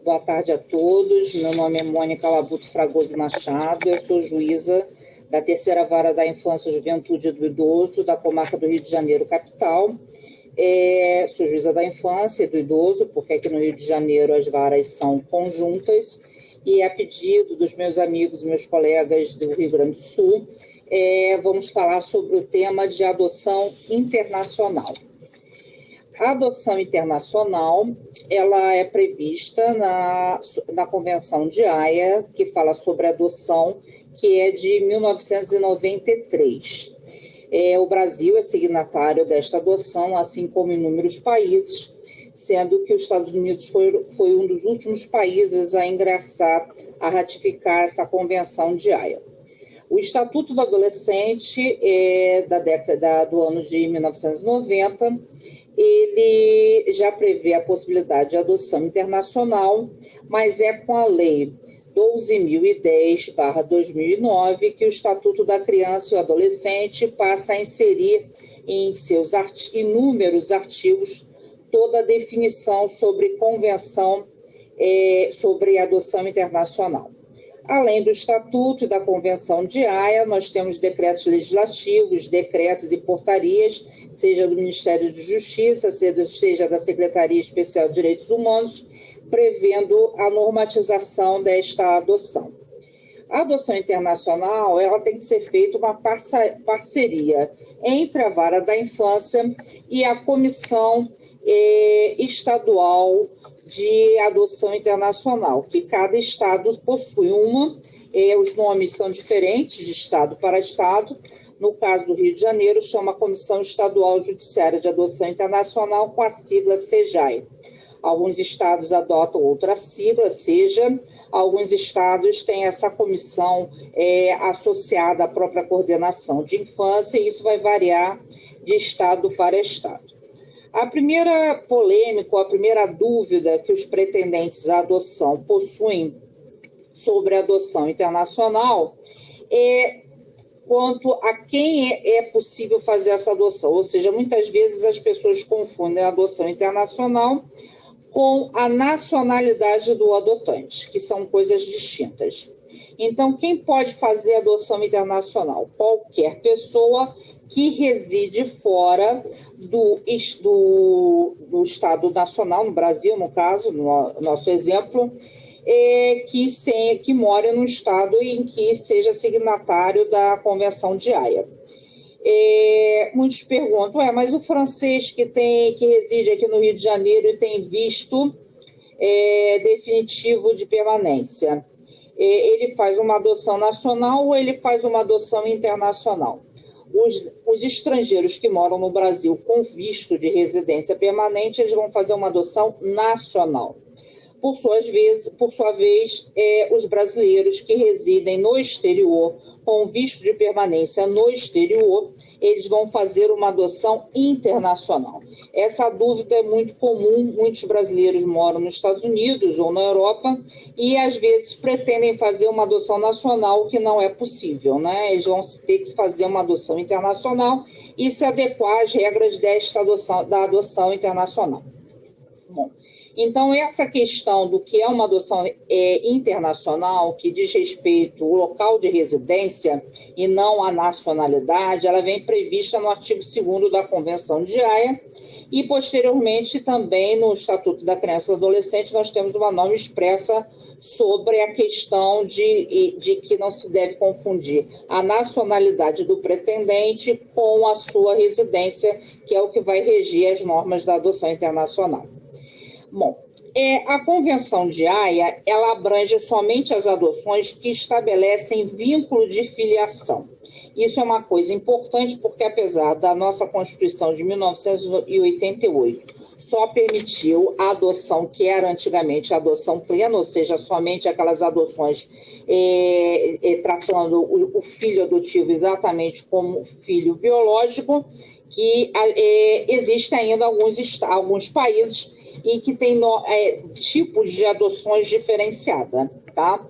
Boa tarde a todos. Meu nome é Mônica Labuto Fragoso Machado, eu sou juíza da Terceira Vara da Infância, Juventude e do Idoso, da comarca do Rio de Janeiro, capital. Sou juíza da infância e do idoso, porque aqui no Rio de Janeiro as varas são conjuntas, e a pedido dos meus amigos e meus colegas do Rio Grande do Sul, vamos falar sobre o tema de adoção internacional. A adoção internacional, ela é prevista na Convenção de Haia, que fala sobre adoção, que é de 1993. O Brasil é signatário desta adoção, assim como inúmeros países, sendo que os Estados Unidos foi um dos últimos países a ingressar, a ratificar essa Convenção de Haia. O Estatuto do Adolescente da década do ano de 1990, ele já prevê a possibilidade de adoção internacional, mas é com a Lei 12.010/2009 que o Estatuto da Criança e do Adolescente passa a inserir em seus inúmeros artigos toda a definição sobre convenção sobre adoção internacional. Além do Estatuto e da Convenção de Haia, nós temos decretos legislativos, decretos e portarias, seja do Ministério de Justiça, seja da Secretaria Especial de Direitos Humanos, prevendo a normatização desta adoção. A adoção internacional, ela tem que ser feita uma parceria entre a Vara da Infância e a Comissão Estadual de Adoção Internacional, que cada estado possui uma, os nomes são diferentes de estado para estado. No caso do Rio de Janeiro, chama Comissão Estadual Judiciária de Adoção Internacional, com a sigla CEJAI. Alguns estados adotam outra sigla, alguns estados têm essa comissão associada à própria coordenação de infância, e isso vai variar de estado para estado. A primeira polêmica, a primeira dúvida que os pretendentes à adoção possuem sobre a adoção internacional é quanto a quem é possível fazer essa adoção. Ou seja, muitas vezes as pessoas confundem a adoção internacional com a nacionalidade do adotante, que são coisas distintas. Então, quem pode fazer adoção internacional? Qualquer pessoa que reside fora do Estado nacional, no Brasil, no caso, no nosso exemplo, que mora num estado em que seja signatário da Convenção de Haia. Muitos perguntam, mas o francês que reside aqui no Rio de Janeiro e tem visto definitivo de permanência, ele faz uma adoção nacional ou ele faz uma adoção internacional? Os estrangeiros que moram no Brasil com visto de residência permanente, eles vão fazer uma adoção nacional. Por sua vez, os brasileiros que residem no exterior, com visto de permanência no exterior, eles vão fazer uma adoção internacional. Essa dúvida é muito comum, muitos brasileiros moram nos Estados Unidos ou na Europa e, às vezes, pretendem fazer uma adoção nacional, o que não é possível, né? Eles vão ter que fazer uma adoção internacional e se adequar às regras da adoção internacional. Bom, então, essa questão do que é uma adoção internacional, que diz respeito ao local de residência e não à nacionalidade, ela vem prevista no artigo 2º da Convenção de Haia e, posteriormente, também no Estatuto da Criança e do Adolescente, nós temos uma norma expressa sobre a questão de que não se deve confundir a nacionalidade do pretendente com a sua residência, que é o que vai reger as normas da adoção internacional. Bom, a Convenção de Haia, ela abrange somente as adoções que estabelecem vínculo de filiação. Isso é uma coisa importante porque, apesar da nossa Constituição de 1988 só permitiu a adoção que era antigamente a adoção plena, ou seja, somente aquelas adoções tratando o filho adotivo exatamente como filho biológico, que existem ainda alguns países e que tem tipos de adoções diferenciadas, tá?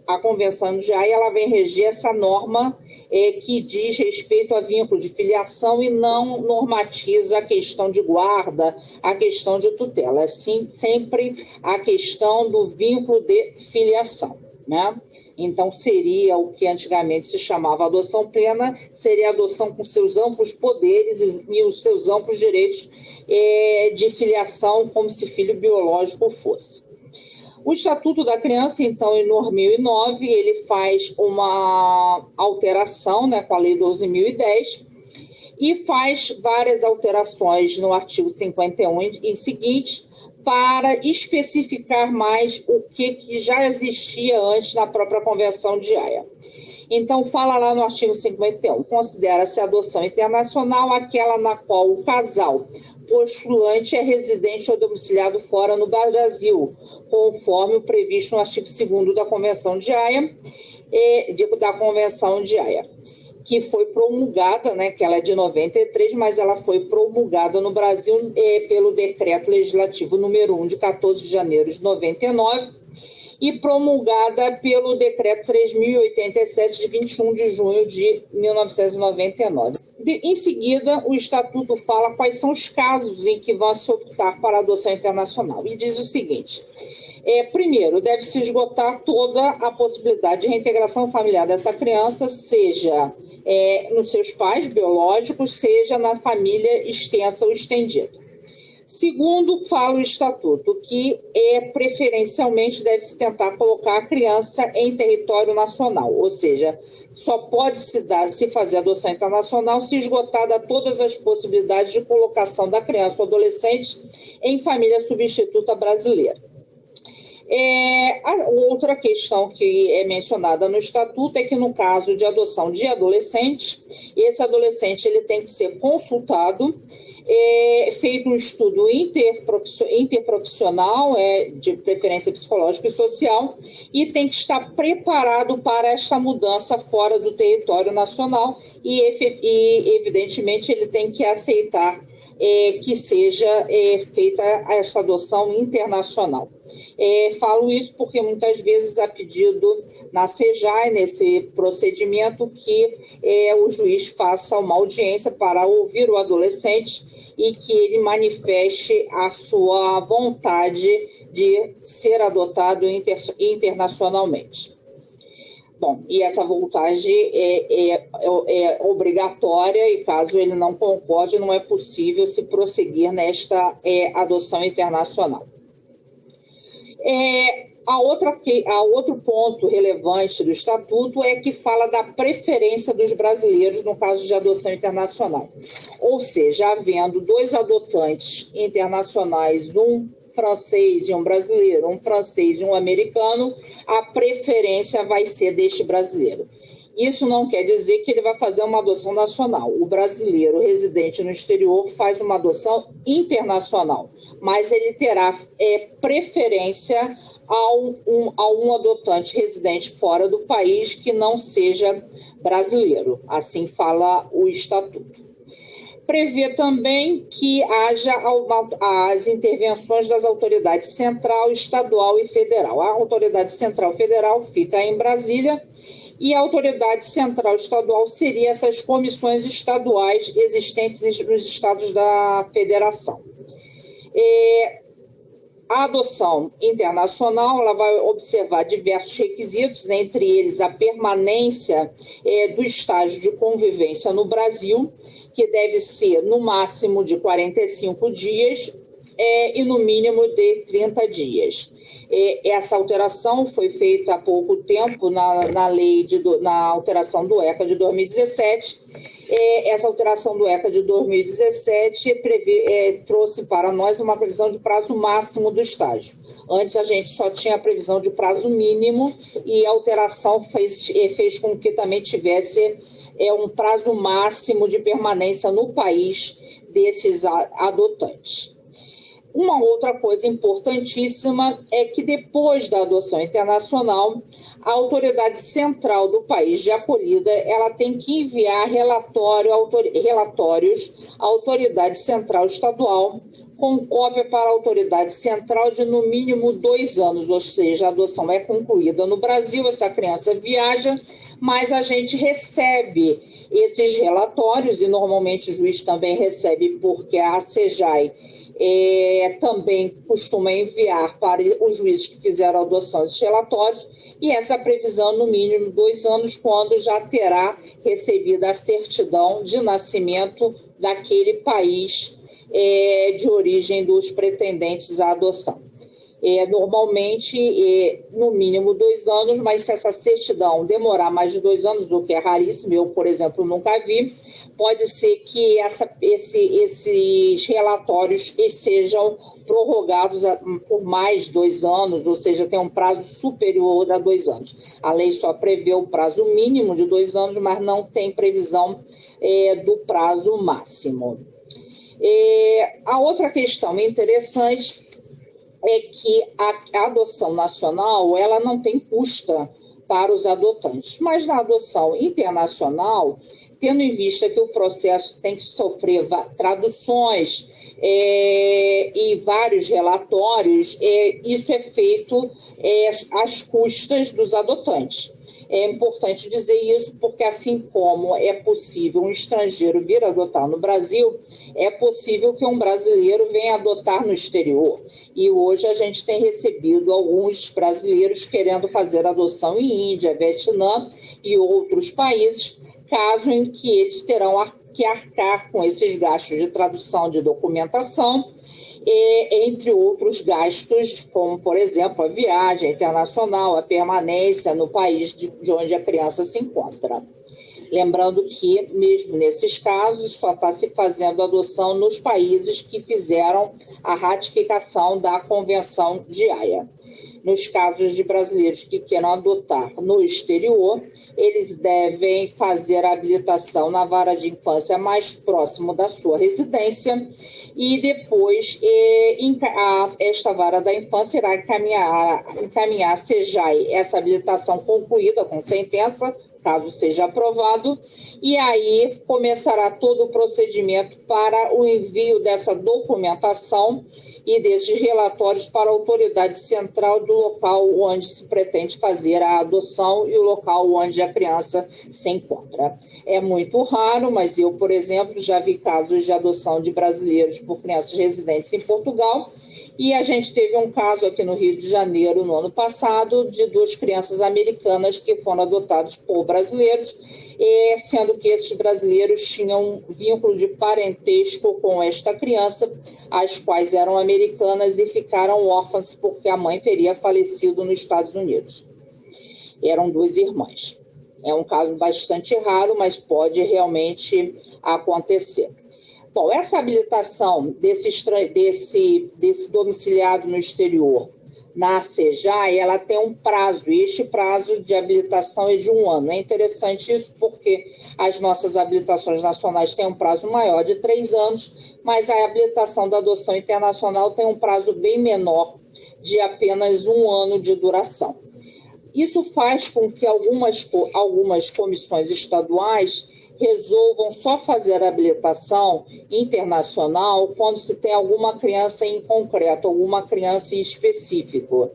A Convenção de Haia, ela vem reger essa norma que diz respeito a vínculo de filiação e não normatiza a questão de guarda, a questão de tutela. É sim, sempre a questão do vínculo de filiação, né? Então, seria o que antigamente se chamava adoção plena, seria a adoção com seus amplos poderes e os seus amplos direitos de filiação, como se filho biológico fosse. O Estatuto da Criança, então, em 2009, ele faz uma alteração, né, com a Lei 12.010, e faz várias alterações no artigo 51 e seguinte, para especificar mais o que já existia antes na própria Convenção de Haia. Então, fala lá no artigo 51, considera-se adoção internacional aquela na qual o casal postulante é residente ou domiciliado fora no Brasil, conforme o previsto no artigo 2º da Convenção de Haia, que foi promulgada, né, que ela é de 93, mas ela foi promulgada no Brasil pelo Decreto Legislativo número 1, de 14 de janeiro de 99, e promulgada pelo Decreto 3.087, de 21 de junho de 1999. Em seguida, o Estatuto fala quais são os casos em que vão se optar para a adoção internacional. E diz o seguinte: primeiro, deve-se esgotar toda a possibilidade de reintegração familiar dessa criança, seja nos seus pais biológicos, seja na família extensa ou estendida. Segundo, fala o Estatuto que preferencialmente deve-se tentar colocar a criança em território nacional, ou seja, só pode se fazer adoção internacional se esgotada todas as possibilidades de colocação da criança ou adolescente em família substituta brasileira. A outra questão que é mencionada no Estatuto é que, no caso de adoção de adolescente, esse adolescente ele tem que ser consultado, feito um estudo interprofissional, de preferência psicológica e social, e tem que estar preparado para esta mudança fora do território nacional e evidentemente, ele tem que aceitar que seja feita essa adoção internacional. Falo isso porque muitas vezes há pedido na CEJAI, nesse procedimento, que o juiz faça uma audiência para ouvir o adolescente e que ele manifeste a sua vontade de ser adotado internacionalmente. Bom, e essa vontade é obrigatória e, caso ele não concorde, não é possível se prosseguir nesta adoção internacional. Outro ponto relevante do Estatuto é que fala da preferência dos brasileiros no caso de adoção internacional. Ou seja, havendo dois adotantes internacionais, um francês e um brasileiro, um francês e um americano, a preferência vai ser deste brasileiro. Isso não quer dizer que ele vai fazer uma adoção nacional. O brasileiro residente no exterior faz uma adoção internacional, mas ele terá preferência a um adotante residente fora do país que não seja brasileiro. Assim fala o Estatuto. Prevê também que haja as intervenções das autoridades central, estadual e federal. A autoridade central e federal fica em Brasília e a autoridade central estadual seria essas comissões estaduais existentes nos estados da federação. A adoção internacional ela vai observar diversos requisitos, entre eles a permanência do estágio de convivência no Brasil, que deve ser no máximo de 45 dias e no mínimo de 30 dias. Essa alteração foi feita há pouco tempo na alteração do ECA de 2017. Essa alteração do ECA de 2017 trouxe para nós uma previsão de prazo máximo do estágio. Antes a gente só tinha a previsão de prazo mínimo e a alteração fez com que também tivesse um prazo máximo de permanência no país desses adotantes. Uma outra coisa importantíssima é que depois da adoção internacional, a autoridade central do país de acolhida ela tem que enviar relatórios à autoridade central estadual com cópia para a autoridade central de no mínimo 2 anos, ou seja, a adoção é concluída no Brasil, essa criança viaja, mas a gente recebe esses relatórios, e normalmente o juiz também recebe, porque a CEJAI também costuma enviar para os juízes que fizeram a adoção esses relatórios, e essa previsão, no mínimo 2 anos, quando já terá recebido a certidão de nascimento daquele país de origem dos pretendentes à adoção. Normalmente, no mínimo 2 anos, mas se essa certidão demorar mais de 2 anos, o que é raríssimo, eu, por exemplo, nunca vi, pode ser que esses relatórios sejam prorrogados por mais 2 anos, ou seja, tem um prazo superior a 2 anos. A lei só prevê o prazo mínimo de 2 anos, mas não tem previsão do prazo máximo. A outra questão interessante é que a adoção nacional ela não tem custo para os adotantes, mas na adoção internacional, tendo em vista que o processo tem que sofrer traduções e vários relatórios, isso é feito às custas dos adotantes. É importante dizer isso porque, assim como é possível um estrangeiro vir adotar no Brasil, é possível que um brasileiro venha adotar no exterior. E hoje a gente tem recebido alguns brasileiros querendo fazer adoção em Índia, Vietnã e outros países, caso em que eles terão que arcar com esses gastos de tradução de documentação, entre outros gastos, como, por exemplo, a viagem internacional, a permanência no país de onde a criança se encontra. Lembrando que, mesmo nesses casos, só está se fazendo adoção nos países que fizeram a ratificação da Convenção de Haia. Nos casos de brasileiros que queiram adotar no exterior, eles devem fazer a habilitação na vara de infância mais próximo da sua residência e depois esta vara da infância irá encaminhar a CEJAI essa habilitação concluída com sentença, caso seja aprovado, e aí começará todo o procedimento para o envio dessa documentação e desses relatórios para a autoridade central do local onde se pretende fazer a adoção e o local onde a criança se encontra. É muito raro, mas eu, por exemplo, já vi casos de adoção de brasileiros por crianças residentes em Portugal, e a gente teve um caso aqui no Rio de Janeiro, no ano passado, de 2 crianças americanas que foram adotadas por brasileiros, sendo que esses brasileiros tinham um vínculo de parentesco com esta criança, as quais eram americanas e ficaram órfãs porque a mãe teria falecido nos Estados Unidos. Eram 2 irmãs. É um caso bastante raro, mas pode realmente acontecer. Bom, essa habilitação desse domiciliado no exterior na CEJAI, ela tem um prazo, e este prazo de habilitação é de 1 ano. É interessante isso porque as nossas habilitações nacionais têm um prazo maior de 3 anos, mas a habilitação da adoção internacional tem um prazo bem menor, de apenas 1 ano de duração. Isso faz com que algumas comissões estaduais resolvam só fazer a habilitação internacional quando se tem alguma criança em concreto, alguma criança em específico.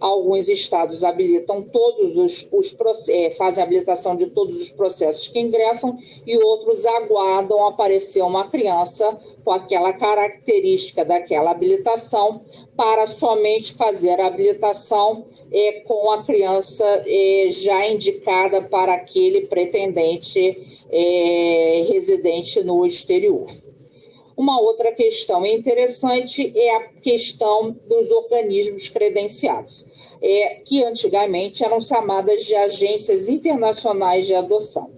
Alguns estados habilitam fazem a habilitação de todos os processos que ingressam e outros aguardam aparecer uma criança com aquela característica daquela habilitação para somente fazer a habilitação com a criança já indicada para aquele pretendente residente no exterior. Uma outra questão interessante é a questão dos organismos credenciados, que antigamente eram chamadas de agências internacionais de adoção.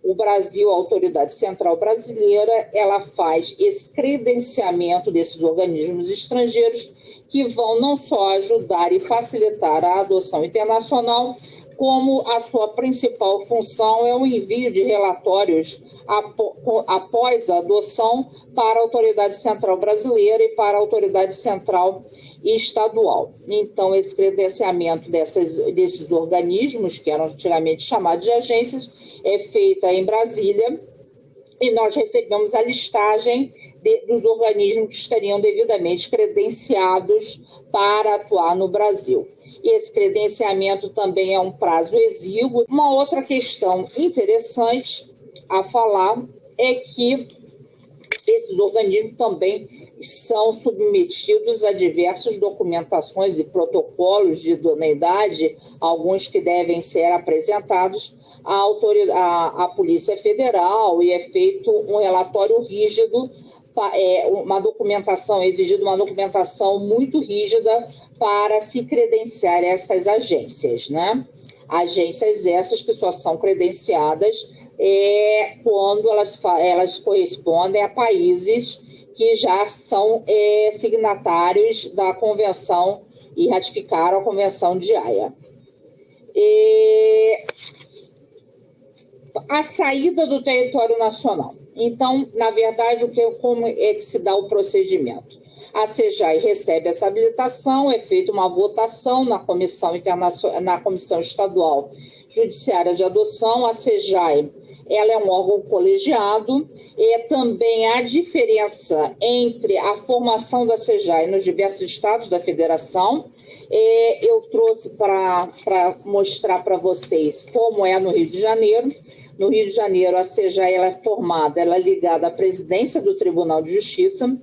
O Brasil, a Autoridade Central Brasileira, ela faz esse credenciamento desses organismos estrangeiros que vão não só ajudar e facilitar a adoção internacional, como a sua principal função é o envio de relatórios após a adoção para a Autoridade Central Brasileira e para a Autoridade Central Estadual. Então, esse credenciamento desses organismos, que eram antigamente chamados de agências, é feita em Brasília, e nós recebemos a listagem dos organismos que estariam devidamente credenciados para atuar no Brasil. Esse credenciamento também é um prazo exíguo. Uma outra questão interessante a falar é que esses organismos também são submetidos a diversas documentações e protocolos de idoneidade, alguns que devem ser apresentados à Polícia Federal, e é feito um relatório rígido, uma documentação, exigida uma documentação muito rígida para se credenciar essas agências, né? Agências essas que só são credenciadas quando elas correspondem a países que já são signatários da Convenção e ratificaram a Convenção de Haia. A saída do território nacional. Então, na verdade, como é que se dá o procedimento? A CEJAI recebe essa habilitação, é feita uma votação na Comissão Estadual Judiciária de Adoção. A CEJAI, ela é um órgão colegiado, e também há diferença entre a formação da CEJAI nos diversos estados da federação. Eu trouxe para mostrar para vocês como é no Rio de Janeiro. No Rio de Janeiro, a CEJAI ela é formada, ela é ligada à presidência do Tribunal de Justiça,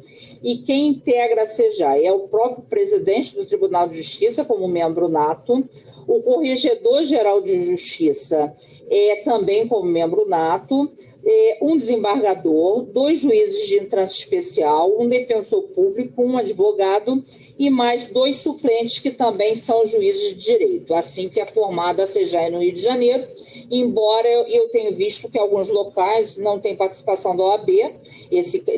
e quem integra a CEJAI é o próprio presidente do Tribunal de Justiça, como membro nato, o Corregedor-Geral de Justiça também como membro nato, um desembargador, 2 juízes de entrância especial, um defensor público, um advogado e mais 2 suplentes que também são juízes de direito. Assim que é formada a CEJAI no Rio de Janeiro, embora eu tenha visto que alguns locais não têm participação da OAB,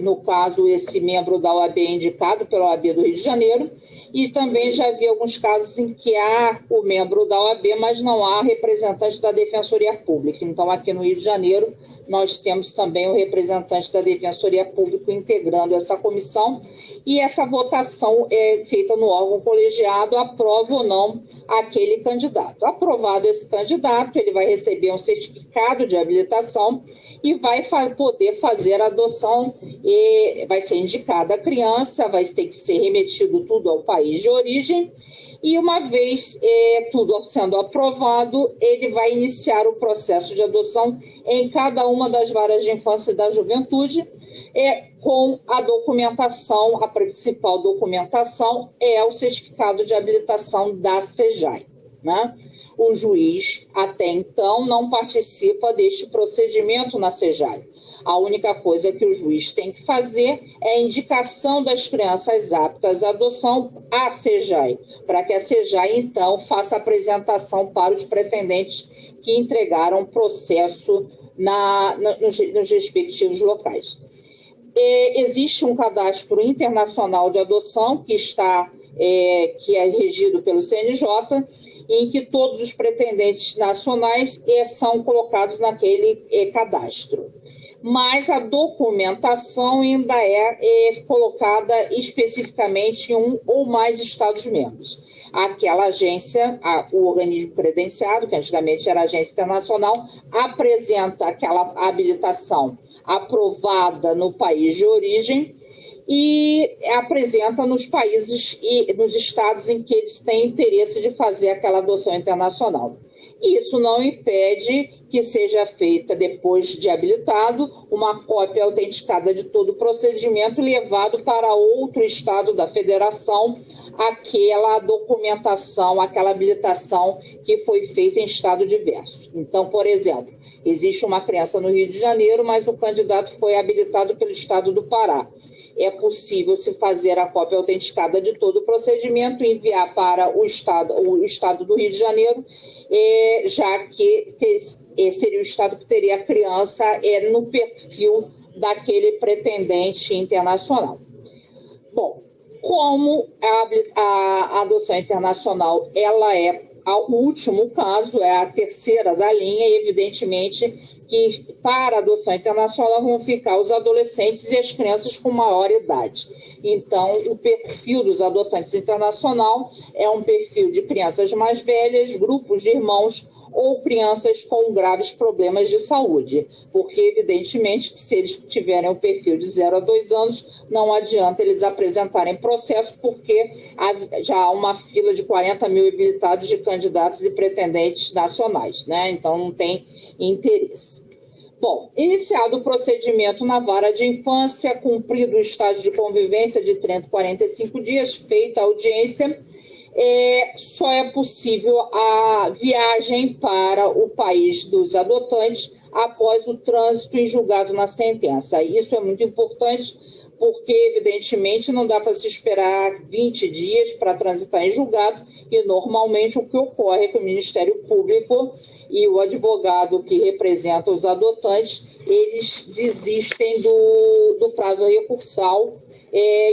no caso, esse membro da OAB é indicado pela OAB do Rio de Janeiro, e também já vi alguns casos em que há o membro da OAB, mas não há representante da Defensoria Pública. Então, aqui no Rio de Janeiro, nós temos também o representante da Defensoria Pública integrando essa comissão, e essa votação é feita no órgão colegiado, aprova ou não aquele candidato. Aprovado esse candidato, ele vai receber um certificado de habilitação e vai poder fazer a adoção, e vai ser indicada a criança, vai ter que ser remetido tudo ao país de origem, e uma vez tudo sendo aprovado, ele vai iniciar o processo de adoção em cada uma das varas de infância e da juventude, com a documentação, a principal documentação é o certificado de habilitação da CEJAI, né? O juiz, até então, não participa deste procedimento na CEJAI. A única coisa que o juiz tem que fazer é a indicação das crianças aptas à adoção à CEJAI, para que a CEJAI, então, faça a apresentação para os pretendentes que entregaram o processo nos respectivos locais. Existe um cadastro internacional de adoção que é regido pelo CNJ, em que todos os pretendentes nacionais são colocados naquele cadastro. Mas a documentação ainda é colocada especificamente em um ou mais Estados-membros. Aquela agência, o organismo credenciado, que antigamente era a agência internacional, apresenta aquela habilitação aprovada no país de origem e apresenta nos países e nos estados em que eles têm interesse de fazer aquela adoção internacional. Isso não impede que seja feita, depois de habilitado, uma cópia autenticada de todo o procedimento levado para outro estado da federação, aquela documentação, aquela habilitação que foi feita em estado diverso. Então, por exemplo, existe uma criança no Rio de Janeiro, mas o candidato foi habilitado pelo estado do Pará. É possível se fazer a cópia autenticada de todo o procedimento e enviar para o estado do Rio de Janeiro, já que seria o estado que teria a criança no perfil daquele pretendente internacional. Bom, como a adoção internacional ela é o último caso, é a terceira da linha, e evidentemente que para a adoção internacional vão ficar os adolescentes e as crianças com maior idade. Então, o perfil dos adotantes internacional é um perfil de crianças mais velhas, grupos de irmãos ou crianças com graves problemas de saúde, porque, evidentemente, se eles tiverem o perfil de 0 a 2 anos, não adianta eles apresentarem processo, porque já há uma fila de 40 mil habilitados de candidatos e pretendentes nacionais, né? Então, não tem interesse. Bom, iniciado o procedimento na vara de infância, cumprido o estágio de convivência de 30 a 45 dias, feita a audiência, só é possível a viagem para o país dos adotantes após o trânsito em julgado na sentença. Isso é muito importante, porque, evidentemente, não dá para se esperar 20 dias para transitar em julgado, e, normalmente, o que ocorre é que o Ministério Público e o advogado que representa os adotantes, eles desistem do prazo recursal,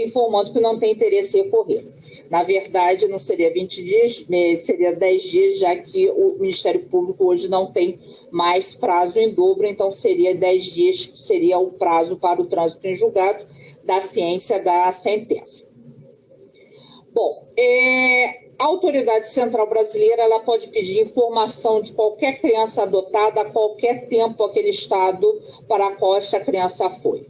informando que não tem interesse em recorrer. Na verdade, não seria 20 dias, seria 10 dias, já que o Ministério Público hoje não tem mais prazo em dobro, então seria 10 dias, que seria o prazo para o trânsito em julgado da ciência da sentença. Bom, a Autoridade Central Brasileira ela pode pedir informação de qualquer criança adotada a qualquer tempo aquele estado para a qual essa criança foi.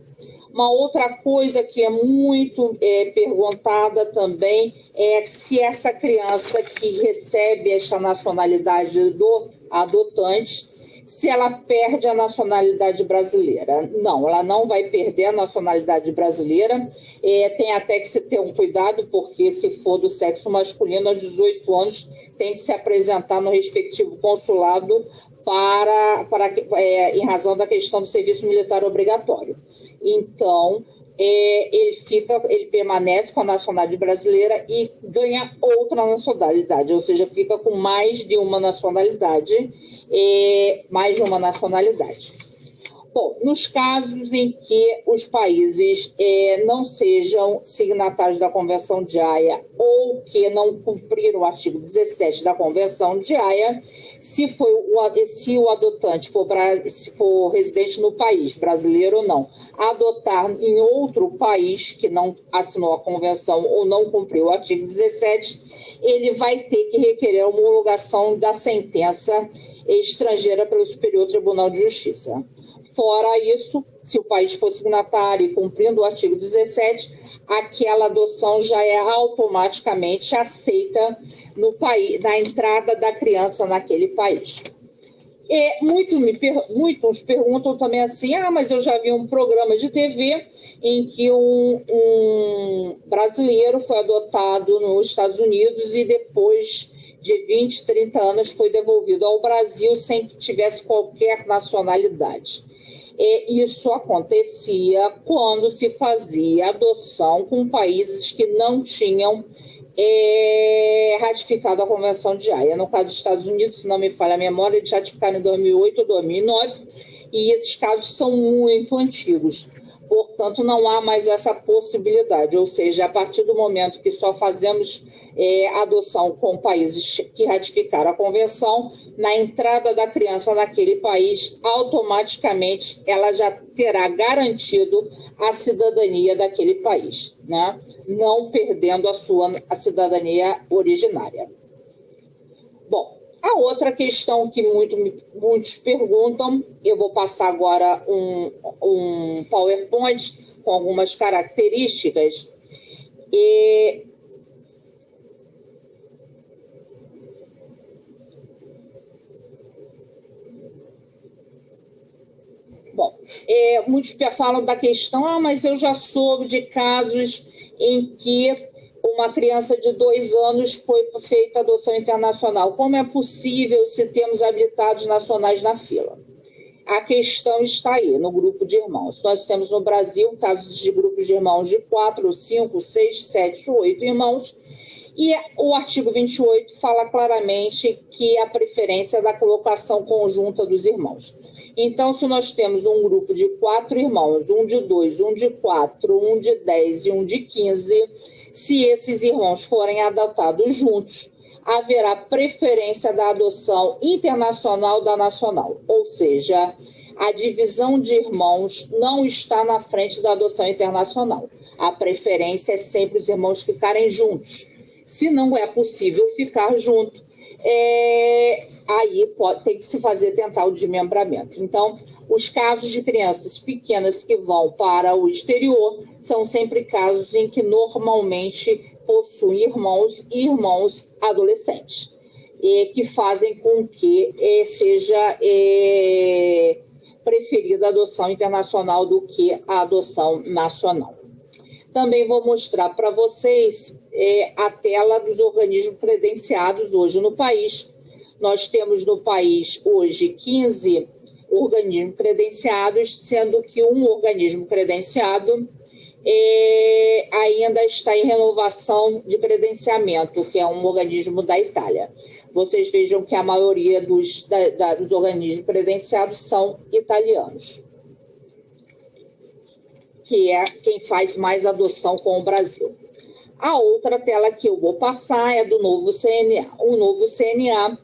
Uma outra coisa que é muito perguntada também é se essa criança que recebe esta nacionalidade do adotante, se ela perde a nacionalidade brasileira. Não, ela não vai perder a nacionalidade brasileira. Tem até que se ter um cuidado, porque se for do sexo masculino, aos 18 anos, tem que se apresentar no respectivo consulado em razão da questão do serviço militar obrigatório. Então, ele permanece com a nacionalidade brasileira e ganha outra nacionalidade, ou seja, fica com mais de uma nacionalidade. Bom, nos casos em que os países não sejam signatários da Convenção de Haia ou que não cumpriram o artigo 17 da Convenção de Haia, se o adotante for residente no país, brasileiro ou não, adotar em outro país que não assinou a Convenção ou não cumpriu o artigo 17, ele vai ter que requerer a homologação da sentença estrangeira pelo Superior Tribunal de Justiça. Fora isso, se o país for signatário e cumprindo o artigo 17, aquela adoção já é automaticamente aceita no país, na entrada da criança naquele país. Muitos perguntam também assim, mas eu já vi um programa de TV em que um brasileiro foi adotado nos Estados Unidos e depois de 20, 30 anos foi devolvido ao Brasil sem que tivesse qualquer nacionalidade. Isso acontecia quando se fazia adoção com países que não tinham ratificado a Convenção de Haia. No caso dos Estados Unidos, se não me falha a memória, eles ratificaram em 2008 ou 2009, e esses casos são muito antigos. Portanto, não há mais essa possibilidade, ou seja, a partir do momento que só fazemos adoção com países que ratificaram a Convenção, na entrada da criança naquele país, automaticamente ela já terá garantido a cidadania daquele país, né? Não perdendo a cidadania originária. Bom, a outra questão que muitos perguntam, eu vou passar agora um PowerPoint com algumas características. Bom, muitos falam da questão, mas eu já soube de casos em que uma criança de 2 anos foi feita adoção internacional. Como é possível se temos habilitados nacionais na fila? A questão está aí, no grupo de irmãos. Nós temos no Brasil casos de grupos de irmãos de 4, 5, 6, 7, 8 irmãos, e o artigo 28 fala claramente que a preferência é da colocação conjunta dos irmãos. Então, se nós temos um grupo de 4 irmãos, um de 2, um de 4, um de 10 e um de 15, se esses irmãos forem adotados juntos, haverá preferência da adoção internacional da nacional. Ou seja, a divisão de irmãos não está na frente da adoção internacional. A preferência é sempre os irmãos ficarem juntos. Se não é possível ficar junto, aí tem que se tentar o desmembramento. Então, os casos de crianças pequenas que vão para o exterior são sempre casos em que normalmente possuem irmãos e irmãos adolescentes, que fazem com que seja preferida a adoção internacional do que a adoção nacional. Também vou mostrar para vocês a tela dos organismos credenciados hoje no país. Nós temos no país hoje 15 organismos credenciados, sendo que um organismo credenciado ainda está em renovação de credenciamento, que é um organismo da Itália. Vocês vejam que a maioria dos organismos credenciados são italianos, que é quem faz mais adoção com o Brasil. A outra tela que eu vou passar é do novo CNA. O novo CNA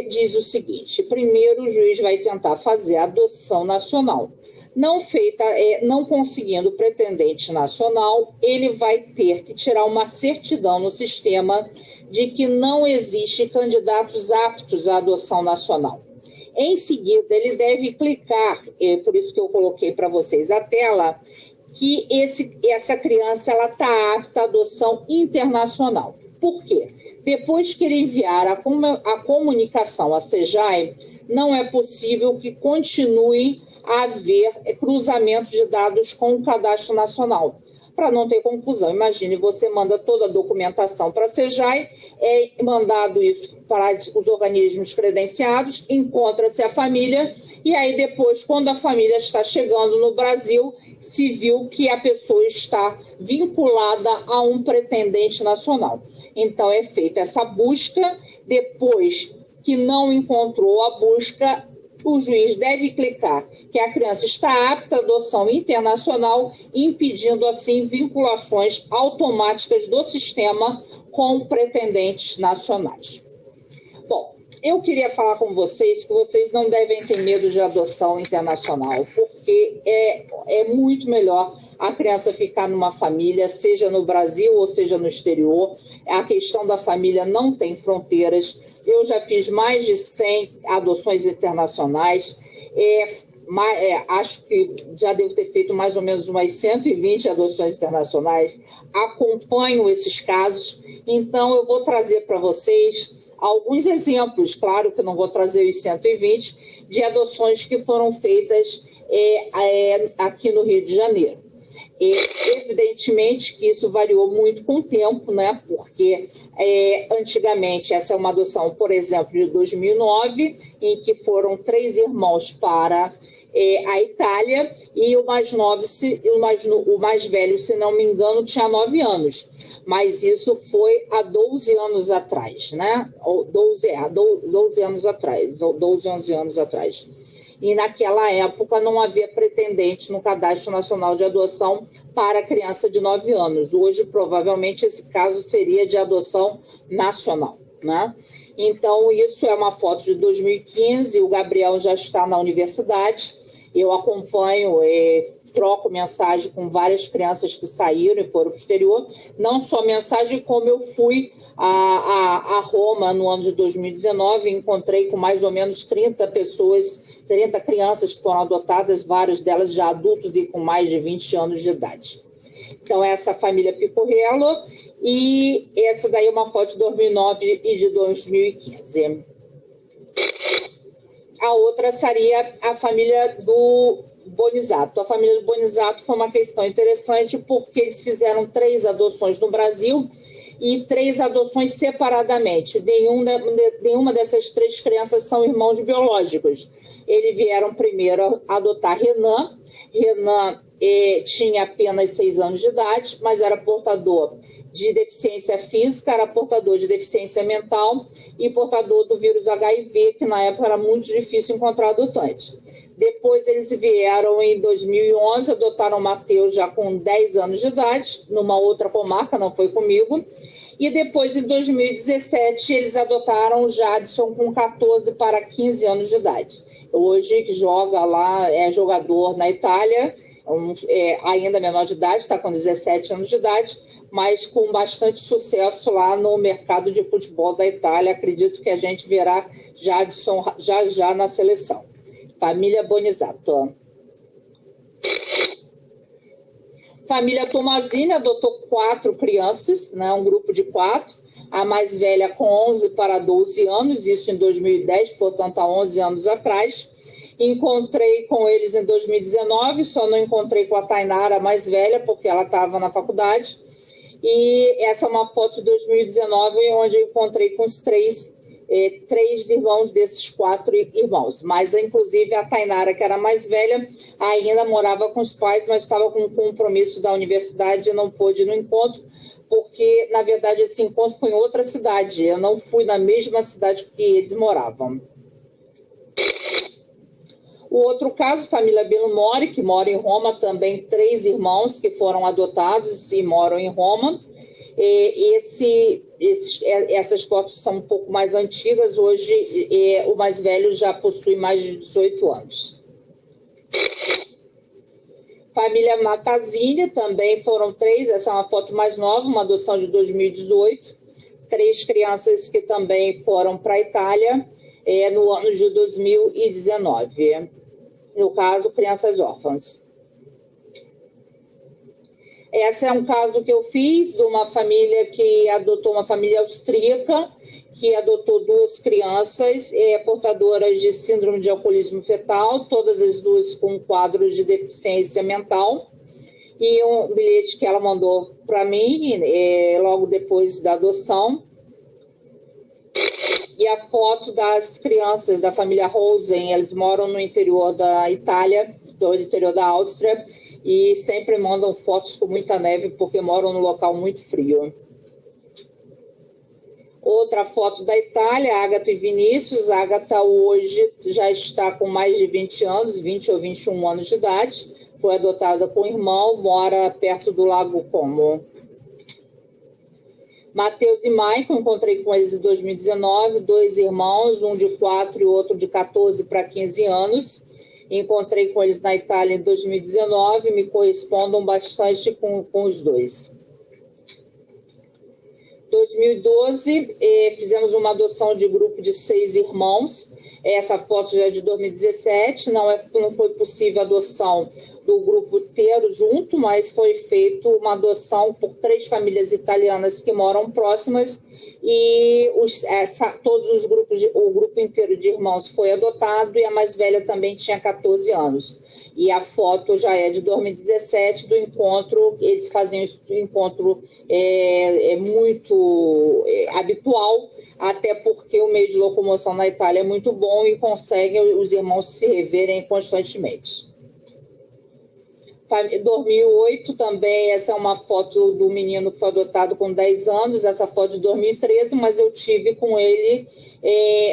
diz o seguinte: primeiro, o juiz vai tentar fazer a adoção nacional. Não conseguindo pretendente nacional, ele vai ter que tirar uma certidão no sistema de que não existe candidatos aptos à adoção nacional. Em seguida, ele deve clicar, por isso que eu coloquei para vocês a tela, que essa criança está apta à adoção internacional. Por quê? Depois que ele enviar a comunicação à SEJAI, não é possível que continue a haver cruzamento de dados com o cadastro nacional. Para não ter confusão, imagine, você manda toda a documentação para a SEJAI, é mandado isso para os organismos credenciados, encontra-se a família, e aí depois, quando a família está chegando no Brasil, se viu que a pessoa está vinculada a um pretendente nacional. Então, é feita essa busca. Depois que não encontrou a busca, o juiz deve clicar que a criança está apta à adoção internacional, impedindo, assim, vinculações automáticas do sistema com pretendentes nacionais. Bom, eu queria falar com vocês que vocês não devem ter medo de adoção internacional, porque é muito melhor a criança ficar numa família, seja no Brasil ou seja no exterior. A questão da família não tem fronteiras. Eu já fiz mais de 100 adoções internacionais, acho que já devo ter feito mais ou menos umas 120 adoções internacionais, acompanho esses casos, então eu vou trazer para vocês alguns exemplos, claro que não vou trazer os 120, de adoções que foram feitas aqui no Rio de Janeiro. Evidentemente que isso variou muito com o tempo, né? Porque antigamente, essa é uma adoção, por exemplo, de 2009, em que foram 3 irmãos para a Itália, e o mais velho, se não me engano, tinha 9 anos. Mas isso foi há 12 anos atrás, né? 12 anos atrás, ou 12, 11 anos atrás. E naquela época não havia pretendente no Cadastro Nacional de Adoção para criança de 9 anos. Hoje, provavelmente, esse caso seria de adoção nacional, né? Então, isso é uma foto de 2015, o Gabriel já está na universidade, eu acompanho, troco mensagem com várias crianças que saíram e foram para o exterior, não só mensagem, como eu fui a Roma no ano de 2019, encontrei com mais ou menos 30 crianças que foram adotadas, várias delas já adultos e com mais de 20 anos de idade. Então, essa família Picorrello, e essa daí é uma foto de 2009 e de 2015. A outra seria a família do Bonizato. A família do Bonizato foi uma questão interessante porque eles fizeram 3 adoções no Brasil e 3 adoções separadamente. Nenhuma dessas 3 crianças são irmãos biológicos. Eles vieram primeiro adotar Renan. Renan tinha apenas 6 anos de idade, mas era portador de deficiência física, era portador de deficiência mental e portador do vírus HIV, que na época era muito difícil encontrar adotantes. Depois eles vieram em 2011, adotaram o Matheus já com 10 anos de idade, numa outra comarca, não foi comigo. E depois, em 2017, eles adotaram o Jadson com 14 para 15 anos de idade. Hoje joga lá, é jogador na Itália, ainda menor de idade, está com 17 anos de idade, mas com bastante sucesso lá no mercado de futebol da Itália. Acredito que a gente verá Jadson já na seleção. Família Bonizato. Família Tomazini adotou 4 crianças, né, um grupo de 4. A mais velha com 11 para 12 anos, isso em 2010, portanto, há 11 anos atrás. Encontrei com eles em 2019, só não encontrei com a Tainara, a mais velha, porque ela estava na faculdade. E essa é uma foto de 2019, onde eu encontrei com os 3 irmãos desses 4 irmãos. Mas, inclusive, a Tainara, que era a mais velha, ainda morava com os pais, mas estava com um compromisso da universidade e não pôde ir no encontro, porque, na verdade, esse encontro foi em outra cidade. Eu não fui na mesma cidade que eles moravam. O outro caso, família Belmori, que mora em Roma, também 3 irmãos que foram adotados e moram em Roma. Essas fotos são um pouco mais antigas. Hoje, o mais velho já possui mais de 18 anos. Família Matazini, também foram 3. Essa é uma foto mais nova, uma adoção de 2018. 3 crianças que também foram para a Itália no ano de 2019. No caso, crianças órfãs. Esse é um caso que eu fiz de uma família que adotou, uma família austríaca, que adotou 2 crianças portadoras de síndrome de alcoolismo fetal, todas as 2 com quadros de deficiência mental, e um bilhete que ela mandou para mim logo depois da adoção. E a foto das crianças da família Rosen, eles moram no interior da Itália, do interior da Áustria, e sempre mandam fotos com muita neve, porque moram num local muito frio. Outra foto da Itália, Agatha e Vinícius. A Agatha hoje já está com mais de 20 anos, 20 ou 21 anos de idade. Foi adotada com o irmão, mora perto do Lago Como. Matheus e Maicon, encontrei com eles em 2019, 2 irmãos, um de 4 e outro de 14 para 15 anos. Encontrei com eles na Itália em 2019, me correspondam bastante com os 2. 2012, fizemos uma adoção de grupo de 6 irmãos. Essa foto já é de 2017, não foi possível a adoção do grupo inteiro junto, mas foi feita uma adoção por 3 famílias italianas que moram próximas, e todos os grupos, o grupo inteiro de irmãos foi adotado, e a mais velha também tinha 14 anos. E a foto já é de 2017, do encontro. Eles faziam um encontro muito habitual, até porque o meio de locomoção na Itália é muito bom e conseguem os irmãos se reverem constantemente. 2008 também, essa é uma foto do menino que foi adotado com 10 anos, essa foto de 2013, mas eu tive com ele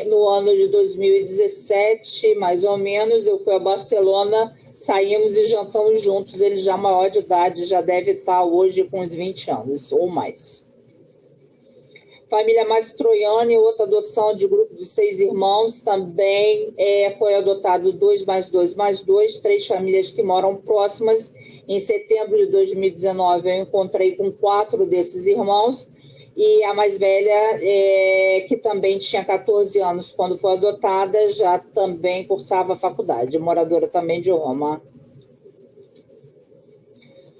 no ano de 2017, mais ou menos. Eu fui a Barcelona, saímos e jantamos juntos. Ele já maior de idade, já deve estar hoje com uns 20 anos ou mais. Família Mastroianni, outra adoção de grupo de 6 irmãos, também foi adotado 2 mais 2 mais 2, 3 famílias que moram próximas. Em setembro de 2019, eu encontrei com 4 desses irmãos, e a mais velha, que também tinha 14 anos quando foi adotada, já também cursava a faculdade, moradora também de Roma.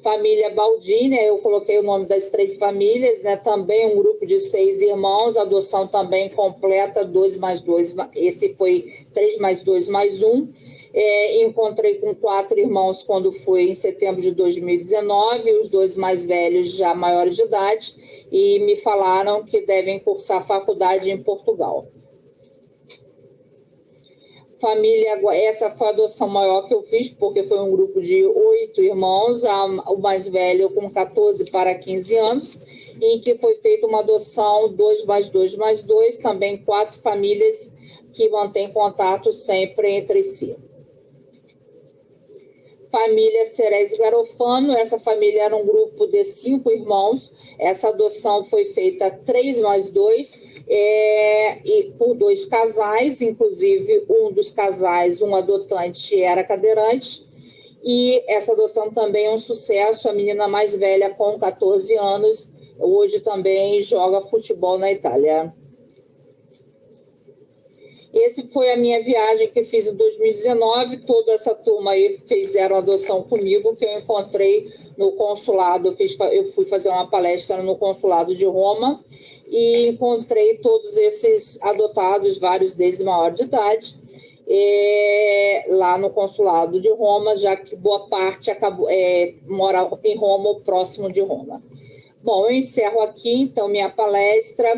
Família Baldini, eu coloquei o nome das 3 famílias, né? Também um grupo de 6 irmãos, adoção também completa, 2 mais 2, esse foi 3 mais 2 mais 1. Encontrei com 4 irmãos quando fui em setembro de 2019, os 2 mais velhos já maiores de idade, e me falaram que devem cursar faculdade em Portugal. Família, essa foi a adoção maior que eu fiz, porque foi um grupo de 8 irmãos, o mais velho com 14 para 15 anos, em que foi feita uma adoção 2 mais 2 mais 2, também 4 famílias que mantêm contato sempre entre si. Família Ceres Garofano, essa família era um grupo de 5 irmãos, essa adoção foi feita 3 mais 2, e por 2 casais, inclusive um dos casais, um adotante, era cadeirante, E essa adoção também é um sucesso. A menina mais velha, com 14 anos, hoje também joga futebol na Itália. Esse foi a minha viagem que fiz em 2019. Toda essa turma aí fizeram adoção comigo, que eu encontrei no consulado. Eu fui fazer uma palestra no consulado de Roma e encontrei todos esses adotados, vários deles maiores de idade, lá no consulado de Roma, já que boa parte mora em Roma ou próximo de Roma. Bom, eu encerro aqui, então, minha palestra.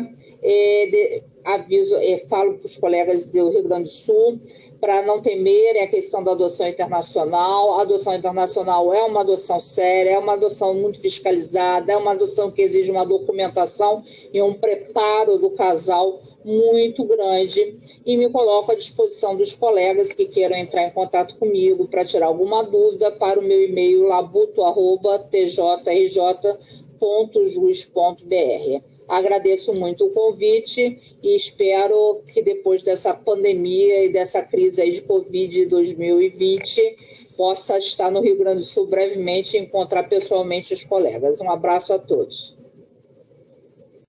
Falo para os colegas do Rio Grande do Sul para não temerem a questão da adoção internacional. A adoção internacional é uma adoção séria, é uma adoção muito fiscalizada, é uma adoção que exige uma documentação e um preparo do casal muito grande, e me coloco à disposição dos colegas que queiram entrar em contato comigo para tirar alguma dúvida para o meu e-mail labuto@tjrj.jus.br. Agradeço muito o convite e espero que depois dessa pandemia e dessa crise aí de Covid 2020 possa estar no Rio Grande do Sul brevemente e encontrar pessoalmente os colegas. Um abraço a todos.